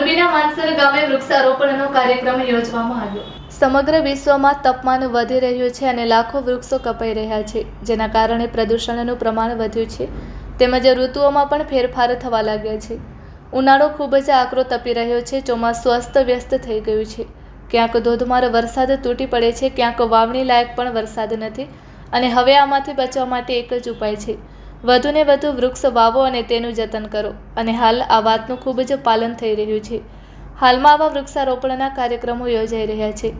મોરબીના માનસર ગામે વૃક્ષારોપણનો કાર્યક્રમ યોજવામાં આવ્યો। સમગ્ર વિશ્વમાં તાપમાન વધી રહ્યું છે અને લાખો વૃક્ષો કપાઈ રહ્યા છે, જેના કારણે પ્રદૂષણનું પ્રમાણ વધ્યું છે તેમજ ઋતુઓમાં પણ ફેરફાર થવા લાગ્યા છે। ઉનાળો ખૂબ જ આકરો તપી રહ્યો છે, ચોમાસું અસ્તવ્યસ્ત થઈ ગયું છે। ક્યાંક ધોધમાર વરસાદ તૂટી પડે છે, ક્યાંક વાવણી લાયક પણ વરસાદ નથી અને હવે આમાંથી બચવા માટે એક જ ઉપાય છે, વધુને વધુ વૃક્ષ વાવો અને તેનું જતન કરો। અને હાલ આ વાતનું ખૂબ જ પાલન થઈ રહ્યું છે। હાલમાં આવા વૃક્ષારોપણના કાર્યક્રમો યોજાઈ રહ્યા છે,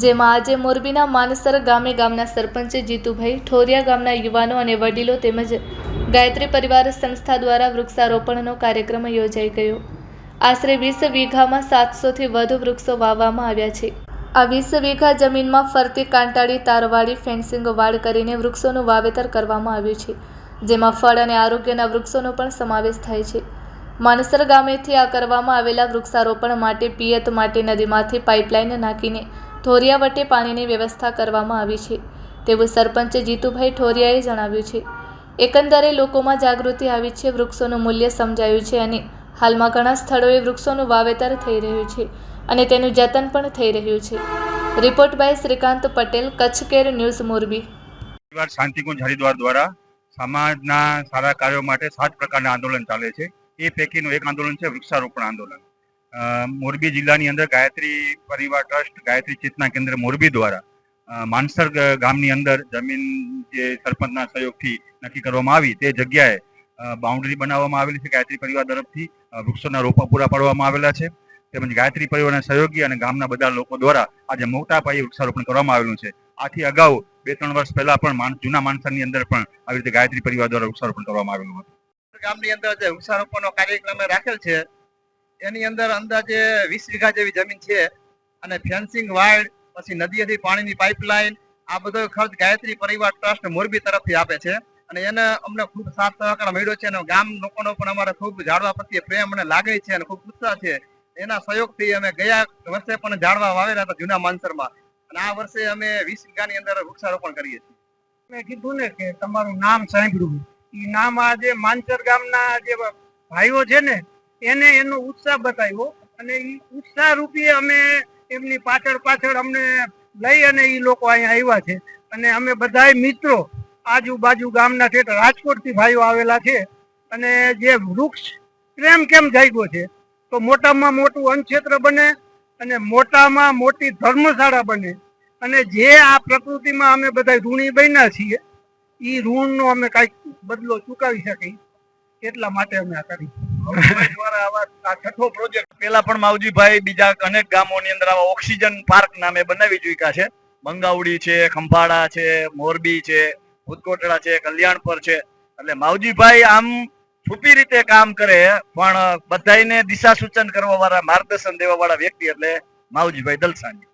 જેમાં આજે મોરબીના માનસર ગામના સરપંચ જીતુભાઈ, ઠોરિયા ગામના યુવાનો અને વડીલો તેમજ ગાયત્રી પરિવાર સંસ્થા દ્વારા વૃક્ષારોપણનો કાર્યક્રમ યોજાઈ ગયો। આશરે 20 વીઘામાં 700થી વધુ વૃક્ષો વાવવામાં આવ્યા છે। આ 20 વીઘા જમીનમાં ફરતી કાંટાળી તારવાળી ફેન્સિંગ વાડ કરીને વૃક્ષોનું વાવેતર કરવામાં આવ્યું છે, જેમાં ફળ અને આરોગ્યના વૃક્ષોનો પણ સમાવેશ થાય છે। માનસર ગામેથી આ કરવામાં આવેલા વૃક્ષારોપણ માટે પિયત માટે નદીમાંથી પાઇપલાઇન નાખીને ઠોરિયા વટે પાણીની વ્યવસ્થા કરવામાં આવી છે, તેવું સરપંચ જીતુભાઈ ઠોરિયાએ જણાવ્યું છે। એકંદરે લોકોમાં જાગૃતિ આવી છે, વૃક્ષોનું મૂલ્ય સમજાયું છે અને હાલમાં ઘણા સ્થળોએ વૃક્ષોનું વાવેતર થઈ રહ્યું છે અને તેનું જતન પણ થઈ રહ્યું છે। Report by Shrikant Patel, Kutch care news, Morbi. Shantikunj Haridwar દ્વારા સમાજના સારા કાર્યો માટે 7 પ્રકારના આંદોલન ચાલે છે। એ પૈકીનું એક આંદોલન છે વૃક્ષારોપણ આંદોલન। મોરબી જિલ્લાની અંદર ગાયત્રી પરિવાર ટ્રસ્ટ, ગાયત્રી ચેતના કેન્દ્ર મોરબી દ્વારા માનસર ગામની અંદર જમીન જે સરપંચના સહયોગથી નક્કી કરવામાં આવી તે જગ્યાએ બાઉન્ડ્રી બનાવવામાં આવેલી છે। ગાયત્રી પરિવાર તરફથી વૃક્ષોના રોપા પૂરા પાડવામાં આવેલા છે, તેમજ ગાયત્રી પરિવારના સહયોગી અને ગામના બધા લોકો દ્વારા આજે મોટા પાયે વૃક્ષારોપણ કરવામાં આવેલું છે। આથી અગાઉ 2-3 વર્ષ પહેલા પણ જૂના માનસરની અંદર પણ આવી રીતે ગાયત્રી પરિવાર દ્વારા વૃક્ષારોપણ કરવામાં આવેલું હતું। ગામની અંદર જે વૃક્ષારોપણનો કાર્યક્રમ રાખેલ છે એની અંદર અંદાજે 20 વીઘા જેવી જમીન છે અને ફેન્સિંગ વાડ, પછી નદીએથી પાણીની પાઇપલાઇન, આ બધો ખર્ચ ગાયત્રી પરિવાર ટ્રસ્ટ મોરબી તરફથી આપે છે અને એને અમને ખૂબ સાથ સહકાર મળ્યો છે અને ગામ લોકોનો પણ અમારે ખૂબ ઝાડવા પ્રત્યે પ્રેમ અને લાગણી છે અને ખૂબ ઉત્સાહ છે। એના સહયોગથી અમે ગયા વર્ષે પણ ઝાડવા વાવેલા હતા જૂના માનસરમાં અને આ વર્ષે અમે 20 વીઘાની અંદર વૃક્ષારોપણ કરીએ છીએ। મેં કીધું ને કે તમારું નામ સાંભળ્યું, એ નામ આજે માનસર ગામના જે ભાઈઓ છે ને એને એનો ઉત્સાહ બતાવ્યો અને એ ઉત્સાહ રૂપી અમે એમની પાછળ અમને લઈ અને એ લોકો અહીંયા આવ્યા છે અને અમે બધાય મિત્રો આજુબાજુ ગામના ઠેઠ રાજકોટથી ભાઈઓ આવેલા છે અને જે વૃક્ષ પ્રેમ કેમ જાગ્યો છે તો મોટામાં મોટું અન્નક્ષેત્ર બને અને મોટામાં મોટી ધર્મશાળા બને અને જે આ પ્રકૃતિમાં અમે બધા ઋણી બન્યા છીએ એ ઋણનો અમે કાંઈક બદલો ચૂકવી શકીએ એટલા માટે અમે આ કરી દ્વારા આ છઠ્ઠો પ્રોજેક્ટ પેલા પણ માવજીભાઈ બીજા અનેક ગામોની અંદર આવા ઓક્સિજન પાર્ક નામે બનાવી ચૂક્યા છે। મંગાવડી છે, ખંભાળા છે, મોરબી છે, ભૂતકોટડા છે, કલ્યાણપર છે। એટલે માવજીભાઈ આમ છુપી રીતે કામ કરે પણ બધાને દિશા સૂચન કરવા વાળા, માર્ગદર્શન દેવા વાળા વ્યક્તિ એટલે માવજીભાઈ દલસાણી।